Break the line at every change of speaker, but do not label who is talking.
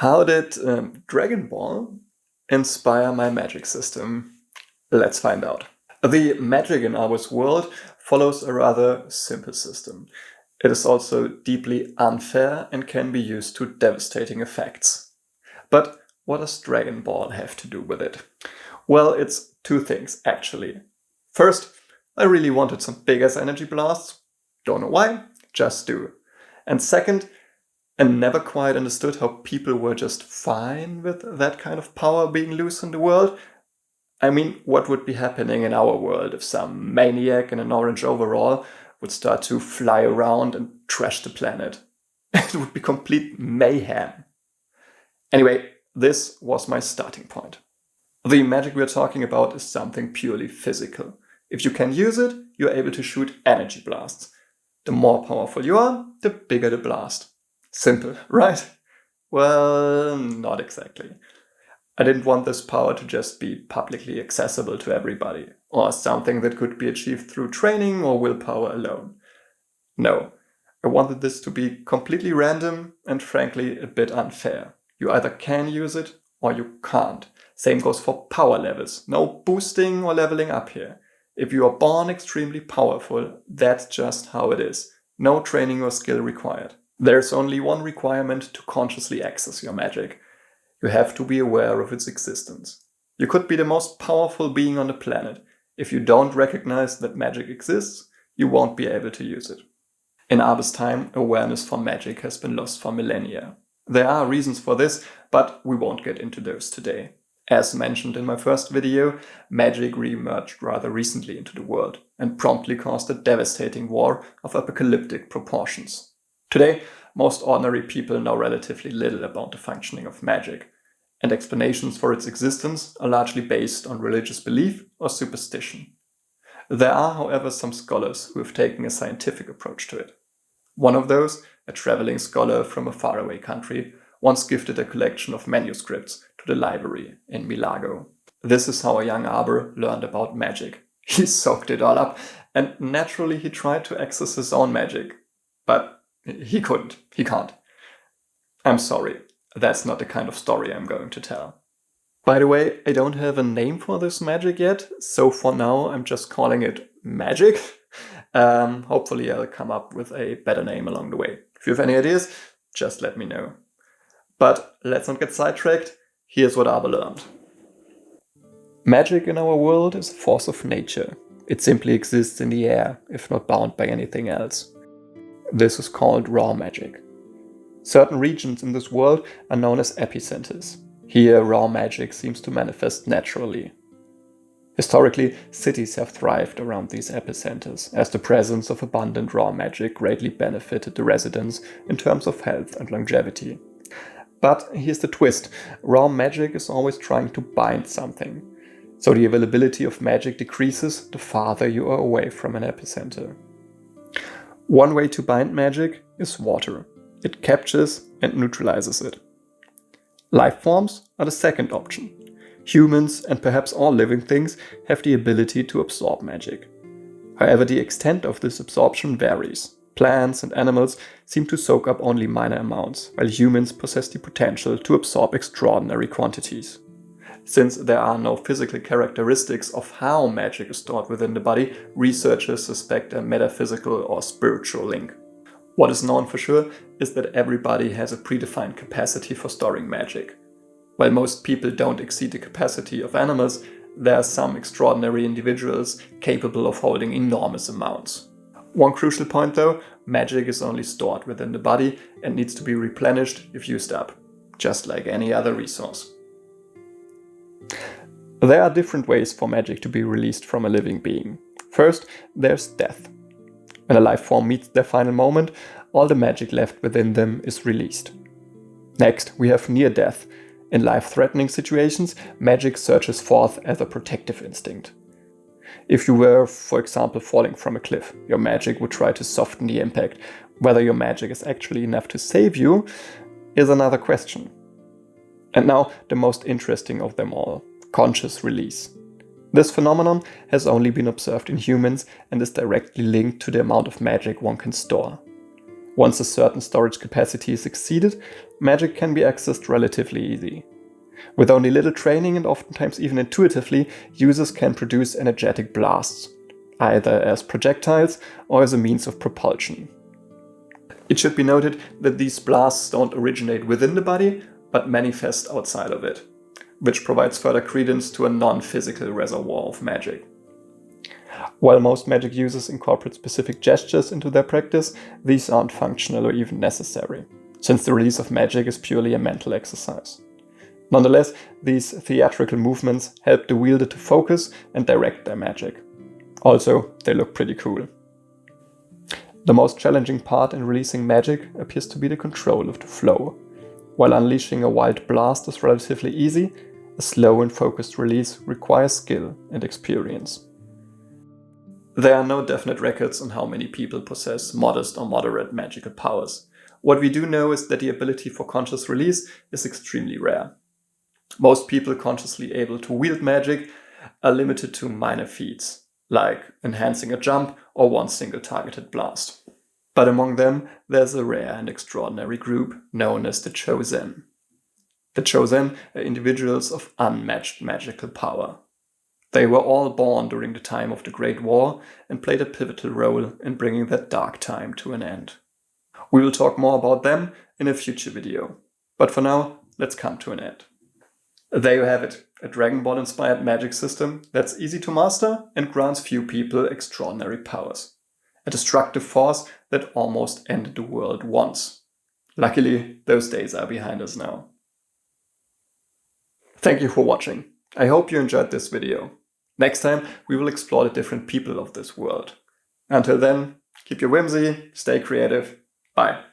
How did Dragon Ball inspire my magic system? Let's find out. The magic in our world follows a rather simple system. It is also deeply unfair and can be used to devastating effects. But what does Dragon Ball have to do with it? Well, it's two things, actually. First, I really wanted some big-ass energy blasts. Don't know why, just do. And second, I never quite understood how people were just fine with that kind of power being loose in the world. I mean, what would be happening in our world if some maniac in an orange overall would start to fly around and trash the planet? It would be complete mayhem. Anyway, this was my starting point. The magic we're talking about is something purely physical. If you can use it, you're able to shoot energy blasts. The more powerful you are, the bigger the blast. Simple, right? Well, not exactly. I didn't want this power to just be publicly accessible to everybody, or something that could be achieved through training or willpower alone. No, I wanted this to be completely random and frankly a bit unfair. You either can use it or you can't. Same goes for power levels. No boosting or leveling up here. If you are born extremely powerful, that's just how it is. No training or skill required. There's only one requirement to consciously access your magic. You have to be aware of its existence. You could be the most powerful being on the planet. If you don't recognize that magic exists, you won't be able to use it. In Abbe's time, awareness for magic has been lost for millennia. There are reasons for this, but we won't get into those today. As mentioned in my first video, magic re-emerged rather recently into the world and promptly caused a devastating war of apocalyptic proportions. Today, most ordinary people know relatively little about the functioning of magic, and explanations for its existence are largely based on religious belief or superstition. There are, however, some scholars who have taken a scientific approach to it. One of those, a traveling scholar from a faraway country, once gifted a collection of manuscripts to the library in Milago. This is how a young Abbe learned about magic. He soaked it all up, and naturally he tried to access his own magic. But he couldn't. He can't. I'm sorry. That's not the kind of story I'm going to tell. By the way, I don't have a name for this magic yet, so for now I'm just calling it magic. Hopefully I'll come up with a better name along the way. If you have any ideas, just let me know. But let's not get sidetracked. Here's what Abbe learned. Magic in our world is a force of nature. It simply exists in the air, if not bound by anything else. This is called raw magic. Certain regions in this world are known as epicenters. Here, raw magic seems to manifest naturally. Historically, cities have thrived around these epicenters, as the presence of abundant raw magic greatly benefited the residents in terms of health and longevity. But here's the twist. Raw magic is always trying to bind something. So the availability of magic decreases the farther you are away from an epicenter. One way to bind magic is water. It captures and neutralizes it. Life forms are the second option. Humans and perhaps all living things have the ability to absorb magic. However, the extent of this absorption varies. Plants and animals seem to soak up only minor amounts, while humans possess the potential to absorb extraordinary quantities. Since there are no physical characteristics of how magic is stored within the body, researchers suspect a metaphysical or spiritual link. What is known for sure is that everybody has a predefined capacity for storing magic. While most people don't exceed the capacity of animals, there are some extraordinary individuals capable of holding enormous amounts. One crucial point though, magic is only stored within the body and needs to be replenished if used up, just like any other resource. There are different ways for magic to be released from a living being. First, there's death. When a life form meets their final moment, all the magic left within them is released. Next, we have near death. In life-threatening situations, magic surges forth as a protective instinct. If you were, for example, falling from a cliff, your magic would try to soften the impact. Whether your magic is actually enough to save you is another question. And now, the most interesting of them all, conscious release. This phenomenon has only been observed in humans and is directly linked to the amount of magic one can store. Once a certain storage capacity is exceeded, magic can be accessed relatively easy. With only little training and oftentimes even intuitively, users can produce energetic blasts, either as projectiles or as a means of propulsion. It should be noted that these blasts don't originate within the body, but manifest outside of it, which provides further credence to a non-physical reservoir of magic. While most magic users incorporate specific gestures into their practice, these aren't functional or even necessary, since the release of magic is purely a mental exercise. Nonetheless, these theatrical movements help the wielder to focus and direct their magic. Also, they look pretty cool. The most challenging part in releasing magic appears to be the control of the flow. While unleashing a wild blast is relatively easy, a slow and focused release requires skill and experience. There are no definite records on how many people possess modest or moderate magical powers. What we do know is that the ability for conscious release is extremely rare. Most people consciously able to wield magic are limited to minor feats, like enhancing a jump or one single targeted blast. But among them, there's a rare and extraordinary group known as the Chosen. The Chosen are individuals of unmatched magical power. They were all born during the time of the Great War and played a pivotal role in bringing that dark time to an end. We will talk more about them in a future video, but for now, let's come to an end. There you have it, a Dragon Ball inspired magic system that's easy to master and grants few people extraordinary powers. A destructive force that almost ended the world once. Luckily, those days are behind us now. Thank you for watching. I hope you enjoyed this video. Next time, we will explore the different people of this world. Until then, keep your whimsy, stay creative. Bye.